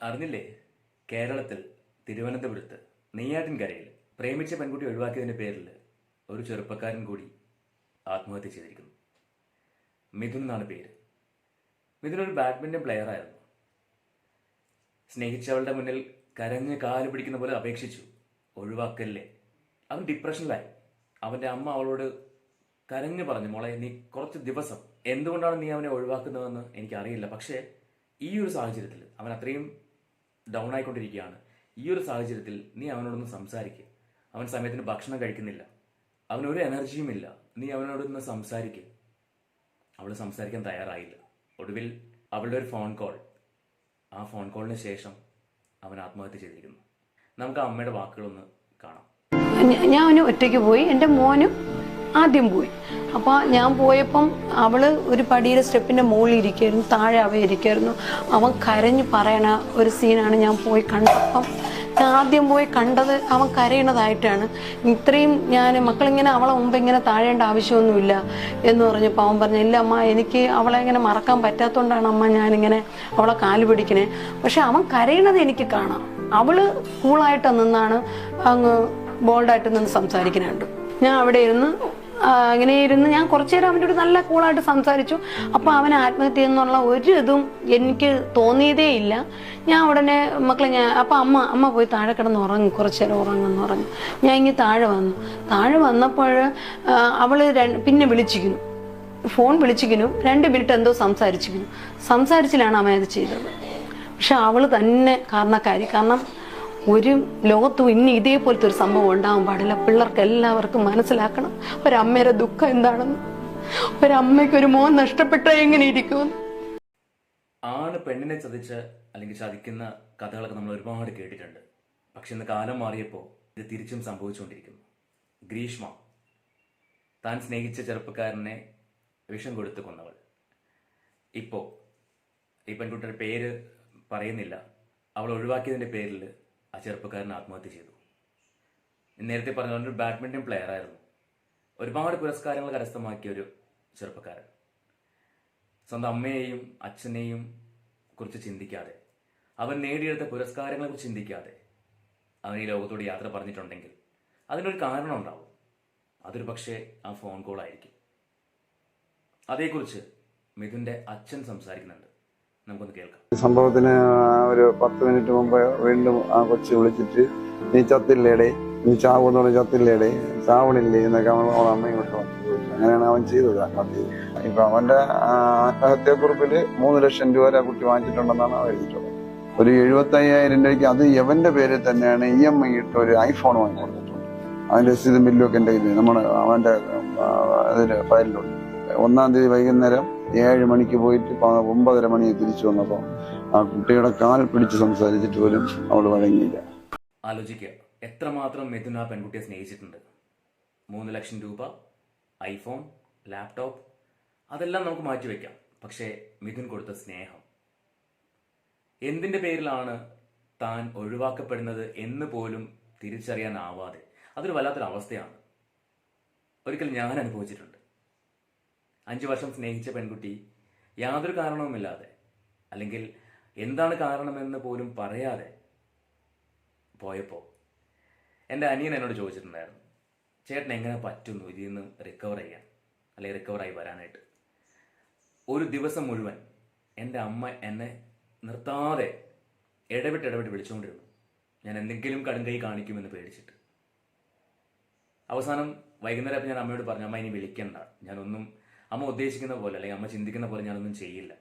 അറിഞ്ഞില്ലേ? കേരളത്തിൽ തിരുവനന്തപുരത്ത് നെയ്യാറ്റിൻകരയിൽ പ്രേമിച്ച പെൺകുട്ടി ഒഴിവാക്കിയതിന്റെ പേരിൽ ഒരു ചെറുപ്പക്കാരൻ കൂടി ആത്മഹത്യ ചെയ്തിരിക്കുന്നു. മിഥുൻ എന്നാണ് പേര്. മിഥുൻ ഒരു ബാഡ്മിന്റൺ പ്ലെയർ ആയിരുന്നു. സ്നേഹിച്ചവളുടെ മുന്നിൽ കരഞ്ഞ് കാല് പിടിക്കുന്ന പോലെ അപേക്ഷിച്ചു, ഒഴിവാക്കല്ലേ. അവൻ ഡിപ്രഷനിലായി. അവന്റെ അമ്മ അവളോട് കരഞ്ഞു പറഞ്ഞു, മോളെ നീ കുറച്ച് ദിവസം, എന്തുകൊണ്ടാണ് നീ അവനെ ഒഴിവാക്കുന്നതെന്ന് എനിക്കറിയില്ല, പക്ഷേ ഈ ഒരു സാഹചര്യത്തിൽ അവൻ അത്രയും ഡൗൺ ആയിക്കൊണ്ടിരിക്കുകയാണ്. ഈ ഒരു സാഹചര്യത്തിൽ നീ അവനോടൊന്ന് സംസാരിക്കുക. അവൻ സമയത്തിന് ഭക്ഷണം കഴിക്കുന്നില്ല, അവനൊരു എനർജിയും ഇല്ല, നീ അവനോടൊന്ന് സംസാരിക്കുക. അവൾ സംസാരിക്കാൻ തയ്യാറായില്ല. ഒടുവിൽ അവളുടെ ഒരു ഫോൺ കോൾ, ആ ഫോൺ കോളിന് ശേഷം അവൻ ആത്മഹത്യ ചെയ്തിരിക്കുന്നു. നമുക്ക് ആ അമ്മയുടെ വാക്കുകളൊന്ന് കാണാം. ഞാൻ ഒറ്റയ്ക്ക് പോയി, എൻ്റെ മോനും ആദ്യം പോയി. അപ്പോൾ ഞാൻ പോയപ്പം അവള് ഒരു പടിയുടെ സ്റ്റെപ്പിന്റെ മുകളിൽ ഇരിക്കുകയായിരുന്നു, താഴെ അവ ഇരിക്കുകയായിരുന്നു. അവൻ കരഞ്ഞു പറയണ ഒരു സീനാണ് ഞാൻ പോയി കണ്ടപ്പം. ഞാൻ ആദ്യം പോയി കണ്ടത് അവൻ കരയണതായിട്ടാണ്. ഇത്രയും മക്കളിങ്ങനെ അവളെ മുമ്പ് ഇങ്ങനെ താഴേണ്ട ആവശ്യമൊന്നുമില്ല എന്ന് പറഞ്ഞപ്പോൾ അവൻ പറഞ്ഞു, ഇല്ല അമ്മ, എനിക്ക് അവളെ ഇങ്ങനെ മറക്കാൻ പറ്റാത്തതുകൊണ്ടാണ് അമ്മ ഞാനിങ്ങനെ അവളെ കാല് പിടിക്കണേ. പക്ഷെ അവൻ കരയണത് എനിക്ക് കാണാം. അവള് കൂളായിട്ട് നിന്നാണ്, അങ്ങ് ബോൾഡായിട്ട് നിന്ന് സംസാരിക്കുന്നുണ്ട്. ഞാൻ അവിടെ ഇരുന്ന് അങ്ങനെ ഇരുന്ന് ഞാൻ കുറച്ചു നേരം അവൻ്റെ ഒരു നല്ല കൂളായിട്ട് സംസാരിച്ചു. അപ്പോൾ അവൻ ആത്മഹത്യ എന്നുള്ള ഒരു ഇതും എനിക്ക് തോന്നിയതേ ഇല്ല. ഞാൻ ഉടനെ മക്കളെ അപ്പോൾ അമ്മ പോയി താഴെ കിടന്ന് ഉറങ്ങും, കുറച്ചു നേരം ഉറങ്ങുമെന്ന് പറഞ്ഞു. ഞാൻ ഇങ്ങനെ താഴെ വന്നപ്പോൾ അവള് പിന്നെ വിളിച്ചിരിക്കുന്നു, ഫോൺ വിളിച്ചിരിക്കുന്നു. 2 മിനിറ്റ് എന്തോ സംസാരിച്ചിലാണ് അവൻ അത് ചെയ്തത്. പക്ഷെ അവള് തന്നെ കാരണക്കാരി. കാരണം ഒരു ലോകത്തും ഇനി ഇതേപോലത്തെ ഒരു സംഭവം ഉണ്ടാവാൻ പാടില്ല. പിള്ളേർക്ക് എല്ലാവർക്കും മനസ്സിലാക്കണം ഒരമ്മയുടെ ദുഃഖം എന്താണെന്ന്. ഒരമ്മയ്ക്ക് ഒരു മോൻ നഷ്ടപ്പെട്ടാൽ എങ്ങനെ ഇരിക്കും? ആണ് പെണ്ണിനെ ചതിച്ച് അല്ലെങ്കിൽ ചതിക്കുന്ന കഥകളൊക്കെ നമ്മൾ ഒരുപാട് കേട്ടിട്ടുണ്ട്. പക്ഷെ ഇന്ന് കാലം മാറിയപ്പോൾ ഇത് തിരിച്ചും സംഭവിച്ചുകൊണ്ടിരിക്കുന്നു. ഗ്രീഷ്മ താൻ സ്നേഹിച്ച ചെറുപ്പക്കാരനെ വിഷം കൊടുത്ത് കൊന്നവൾ. ഇപ്പോൾ ഈ പെൺകുട്ടിയുടെ പേര് പറയുന്നില്ല, അവൾ ഒഴിവാക്കിയതിന്റെ പേരിൽ ആ ചെറുപ്പക്കാരൻ ആത്മഹത്യ ചെയ്തു. നേരത്തെ പറഞ്ഞ ഒരു ബാഡ്മിന്റൺ പ്ലെയർ ആയിരുന്നു. ഒരുപാട് പുരസ്കാരങ്ങൾ കരസ്ഥമാക്കിയ ഒരു ചെറുപ്പക്കാരൻ. സ്വന്തം അമ്മയെയും അച്ഛനെയും കുറിച്ച് ചിന്തിക്കാതെ, അവൻ നേടിയെടുത്ത പുരസ്കാരങ്ങളെ കുറിച്ച് ചിന്തിക്കാതെ അവൻ ഈ ലോകത്തോട് യാത്ര പറഞ്ഞിട്ടുണ്ടെങ്കിൽ അതിനൊരു കാരണം ഉണ്ടാവും. അതൊരു പക്ഷേ ആ ഫോൺ കോൾ ആയിരിക്കും. അതേക്കുറിച്ച് മിഥുന്റെ അച്ഛൻ സംസാരിക്കുന്നുണ്ട്. നമുക്കൊന്ന് കേൾക്കാം. സംഭവത്തിന് ഒരു 10 മിനിറ്റ് മുമ്പ് വീണ്ടും ആ കൊച്ചു വിളിച്ചിട്ട്, നീ ചത്തില്ലേടേ, നീ ചാവെന്ന് പറഞ്ഞ് ചത്തില്ലേടേ, ചാവണില്ലേ എന്നൊക്കെ അവളെ അമ്മയും കൊണ്ട് വന്നു. അങ്ങനെയാണ് അവൻ ചെയ്തത് ആത്മഹത്യ. ഇപ്പൊ അവന്റെ ആത്മഹത്യാക്കുറിപ്പില് 3 ലക്ഷം രൂപ വരെ കുട്ടി വാങ്ങിച്ചിട്ടുണ്ടെന്നാണ് അവൻ എഴുതിയിട്ടുള്ളത്. ഒരു 75,000 രൂപയ്ക്ക് അത് യവന്റെ പേരിൽ തന്നെയാണ് EMI ഇട്ട് ഒരു ഐഫോൺ വാങ്ങി കൊടുത്തിട്ടുണ്ട്. അതിന്റെ രസീതും ബില്ലും ഒക്കെ എന്റെ കയ്യിൽ നമ്മുടെ അവന്റെ ഫയലിലുണ്ട്. 1-ാം തീയതി വൈകുന്നേരം 7 മണിക്ക് പോയിട്ട് 9:30 മണിക്ക് തിരിച്ചു വന്നപ്പോൾ ആ കുട്ടിയുടെ കാൽ പിടിച്ച് സംസാരിച്ചിട്ട് പോലും അവള് വഴങ്ങിയില്ല. ആലോചിക്കുക, എത്രമാത്രം മിഥുൻ ആ പെൺകുട്ടിയെ സ്നേഹിച്ചിട്ടുണ്ട്. 3 ലക്ഷം രൂപ, ഐഫോൺ, ലാപ്ടോപ്പ്, അതെല്ലാം നമുക്ക് മാറ്റിവെക്കാം. പക്ഷേ മിഥുൻ കൊടുത്ത സ്നേഹം, എന്തിന്റെ പേരിലാണ് താൻ ഒഴിവാക്കപ്പെടുന്നത് എന്ന് പോലും തിരിച്ചറിയാനാവാതെ, അതൊരു വല്ലാത്തൊരു അവസ്ഥയാണ്. ഒരിക്കൽ ഞാൻ അനുഭവിച്ചിട്ടുണ്ട്. 5 വർഷം സ്നേഹിച്ച പെൺകുട്ടി യാതൊരു കാരണവുമില്ലാതെ, അല്ലെങ്കിൽ എന്താണ് കാരണമെന്ന് പോലും പറയാതെ പോയപ്പോൾ എൻ്റെ അനിയൻ എന്നോട് ചോദിച്ചിട്ടുണ്ടായിരുന്നു, ചേട്ടൻ എങ്ങനെ പറ്റുന്നു ഇതിൽ നിന്ന് റിക്കവർ ചെയ്യാൻ, അല്ലെങ്കിൽ റിക്കവറായി വരാനായിട്ട്. ഒരു ദിവസം മുഴുവൻ എൻ്റെ അമ്മ എന്നെ നിർത്താതെ ഇടവിട്ട് വിളിച്ചുകൊണ്ടിരുന്നു, ഞാൻ എന്തെങ്കിലും കടുങ്കൈ കാണിക്കുമെന്ന് പേടിച്ചിട്ട്. അവസാനം വൈകുന്നേരം ഞാൻ അമ്മയോട് പറഞ്ഞു, അമ്മ ഇനി വിളിക്കണ്ട, ഞാനൊന്നും അമ്മ ഉദ്ദേശിക്കുന്ന പോലെ അല്ലെങ്കിൽ അമ്മ ചിന്തിക്കുന്ന പോലെ ഞാനൊന്നും ചെയ്യില്ല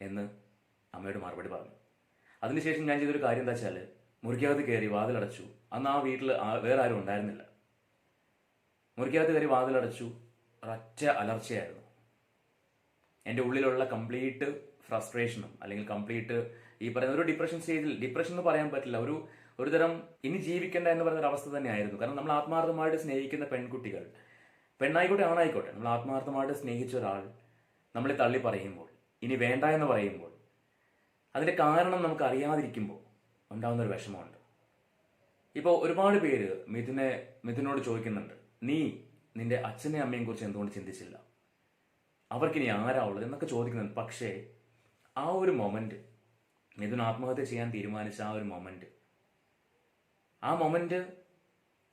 എന്ന് അമ്മയോട് മറുപടി പറഞ്ഞു. അതിനുശേഷം ഞാൻ ചെയ്തൊരു കാര്യം എന്താ വെച്ചാൽ, മുറിക്കകത്ത് കയറി വാതിലടച്ചു. അന്ന് ആ വീട്ടിൽ വേറെ ആരും ഉണ്ടായിരുന്നില്ല. മുറിക്കകത്ത് കയറി വാതിലടച്ചു. ഒരൊറ്റ അലർച്ചയായിരുന്നു. എൻ്റെ ഉള്ളിലുള്ള കംപ്ലീറ്റ് ഫ്രസ്ട്രേഷനും അല്ലെങ്കിൽ കംപ്ലീറ്റ് ഈ പറയുന്ന ഒരു ഡിപ്രഷൻ സ്റ്റേജിൽ, ഡിപ്രഷൻ എന്ന് പറയാൻ പറ്റില്ല, ഒരു തരം ഇനി ജീവിക്കേണ്ട എന്ന് പറയുന്ന ഒരു അവസ്ഥ തന്നെയായിരുന്നു. കാരണം നമ്മൾ ആത്മാർത്ഥമായിട്ട് സ്നേഹിക്കുന്ന പെൺകുട്ടികൾ, പെണ്ണായിക്കോട്ടെ ആണായിക്കോട്ടെ, നമ്മൾ ആത്മാർത്ഥമായിട്ട് സ്നേഹിച്ച ഒരാൾ നമ്മളെ തള്ളി പറയുമ്പോൾ, ഇനി വേണ്ട എന്ന് പറയുമ്പോൾ, അതിന്റെ കാരണം നമുക്ക് അറിയാതിരിക്കുമ്പോൾ ഉണ്ടാകുന്ന ഒരു വിഷമമുണ്ട്. ഇപ്പോൾ ഒരുപാട് പേര് മിഥുനോട് ചോദിക്കുന്നുണ്ട്, നീ നിന്റെ അച്ഛനെയും അമ്മയും കുറിച്ച് എന്തുകൊണ്ട് ചിന്തിച്ചില്ല, അവർക്കിനി ആരാ ഉള്ളത് എന്നൊക്കെ ചോദിക്കുന്നുണ്ട്. പക്ഷേ ആ ഒരു മൊമെന്റ് മിഥുൻ ആത്മഹത്യ ചെയ്യാൻ തീരുമാനിച്ച ആ ഒരു മൊമെന്റ്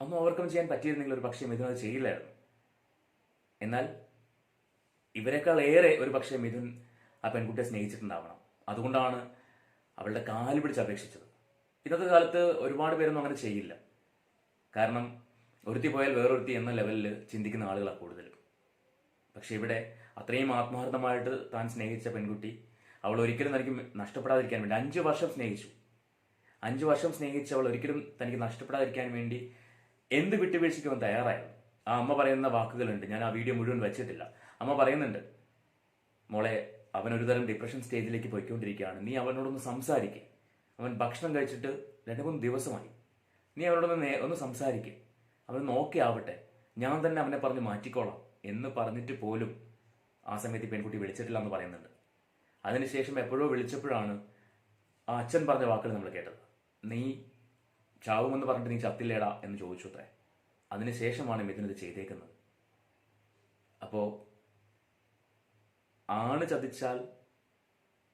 ഒന്നും ഓവർകം ചെയ്യാൻ പറ്റിയിരുന്നെങ്കിൽ ഒരു പക്ഷേ മിഥുൻ അത് ചെയ്യില്ലായിരുന്നു. എന്നാൽ ഇവരെക്കാൾ ഏറെ ഒരു പക്ഷേ മിഥുൻ ആ പെൺകുട്ടിയെ സ്നേഹിച്ചിട്ടുണ്ടാവണം. അതുകൊണ്ടാണ് അവളുടെ കാല് പിടിച്ച് അപേക്ഷിച്ചത്. ഇന്നത്തെ കാലത്ത് ഒരുപാട് പേരൊന്നും അങ്ങനെ ചെയ്യില്ല. കാരണം ഒരുത്തി പോയാൽ വേറൊരുത്തി എന്ന ലെവലിൽ ചിന്തിക്കുന്ന ആളുകളാണ് കൂടുതലും. പക്ഷെ ഇവിടെ അത്രയും ആത്മാർത്ഥമായിട്ട് താൻ സ്നേഹിച്ച പെൺകുട്ടി, അവൾ ഒരിക്കലും തനിക്ക് നഷ്ടപ്പെടാതിരിക്കാൻ വേണ്ടി 5 വർഷം സ്നേഹിച്ചു. 5 വർഷം സ്നേഹിച്ച് അവൾ ഒരിക്കലും തനിക്ക് നഷ്ടപ്പെടാതിരിക്കാൻ വേണ്ടി എന്ത് വിട്ടുവീഴ്ചയ്ക്കും അവൻ തയ്യാറായിരുന്നു. ആ അമ്മ പറയുന്ന വാക്കുകളുണ്ട്, ഞാൻ ആ വീഡിയോ മുഴുവൻ വെച്ചിട്ടില്ല. അമ്മ പറയുന്നുണ്ട്, മോളെ അവൻ ഒരുതരം ഡിപ്രഷൻ സ്റ്റേജിലേക്ക് പോയിക്കൊണ്ടിരിക്കുകയാണ്, നീ അവനോടൊന്ന് സംസാരിക്കുക. അവൻ ഭക്ഷണം കഴിച്ചിട്ട് 2-3 ദിവസമായി, നീ അവനോടൊന്ന് സംസാരിക്കുക, അവൻ നോക്കി ആവട്ടെ, ഞാൻ തന്നെ അവനെ പറഞ്ഞ് മാറ്റിക്കോളാം എന്ന് പറഞ്ഞിട്ട് പോലും ആ സമയത്ത് ഈ പെൺകുട്ടി വിളിച്ചിട്ടില്ല എന്ന് പറയുന്നുണ്ട്. അതിനുശേഷം എപ്പോഴോ വിളിച്ചപ്പോഴാണ് ആ അച്ഛൻ പറഞ്ഞ വാക്കുകൾ നമ്മൾ കേട്ടത്. നീ ചാവുമെന്ന് പറഞ്ഞിട്ട് നീ ചത്തില്ലേടാ എന്ന് ചോദിച്ചു അത്രേ. അതിനുശേഷമാണ് മിഥുൻ ഇത് ചെയ്തേക്കുന്നത്. അപ്പോൾ ആണ് ചതിച്ചാൽ,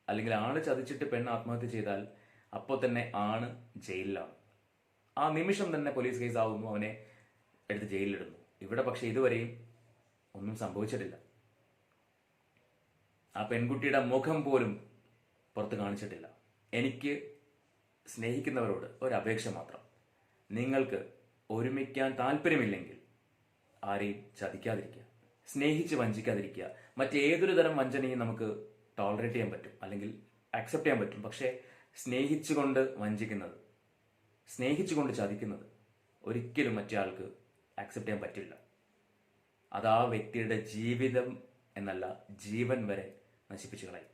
അല്ലെങ്കിൽ ആണ് ചതിച്ചിട്ട് പെണ്ണ് ആത്മഹത്യ ചെയ്താൽ അപ്പോൾ തന്നെ ആണ് ജയിലിലാണ്. ആ നിമിഷം തന്നെ പോലീസ് കേസ് ആവുന്നു, അവനെ എടുത്ത് ജയിലിലിടുന്നു. ഇവിടെ പക്ഷെ ഇതുവരെയും ഒന്നും സംഭവിച്ചിട്ടില്ല. ആ പെൺകുട്ടിയുടെ മുഖം പോലും പുറത്ത് കാണിച്ചിട്ടില്ല. എനിക്ക് സ്നേഹിക്കുന്നവരോട് ഒരപേക്ഷ മാത്രം, നിങ്ങൾക്ക് ഒരുമിക്കാൻ താല്പര്യമില്ലെങ്കിൽ ആരെയും ചതിക്കാതിരിക്കുക, സ്നേഹിച്ച് വഞ്ചിക്കാതിരിക്കുക. മറ്റേതൊരു തരം വഞ്ചനയും നമുക്ക് ടോളറേറ്റ് ചെയ്യാൻ പറ്റും, അല്ലെങ്കിൽ അക്സെപ്റ്റ് ചെയ്യാൻ പറ്റും. പക്ഷേ സ്നേഹിച്ചുകൊണ്ട് വഞ്ചിക്കുന്നത്, സ്നേഹിച്ചുകൊണ്ട് ചതിക്കുന്നത് ഒരിക്കലും മറ്റേ ആൾക്ക് അക്സെപ്റ്റ് ചെയ്യാൻ പറ്റില്ല. അത് ആ വ്യക്തിയുടെ ജീവിതം എന്നല്ല, ജീവൻ വരെ നശിപ്പിച്ചു കളയും.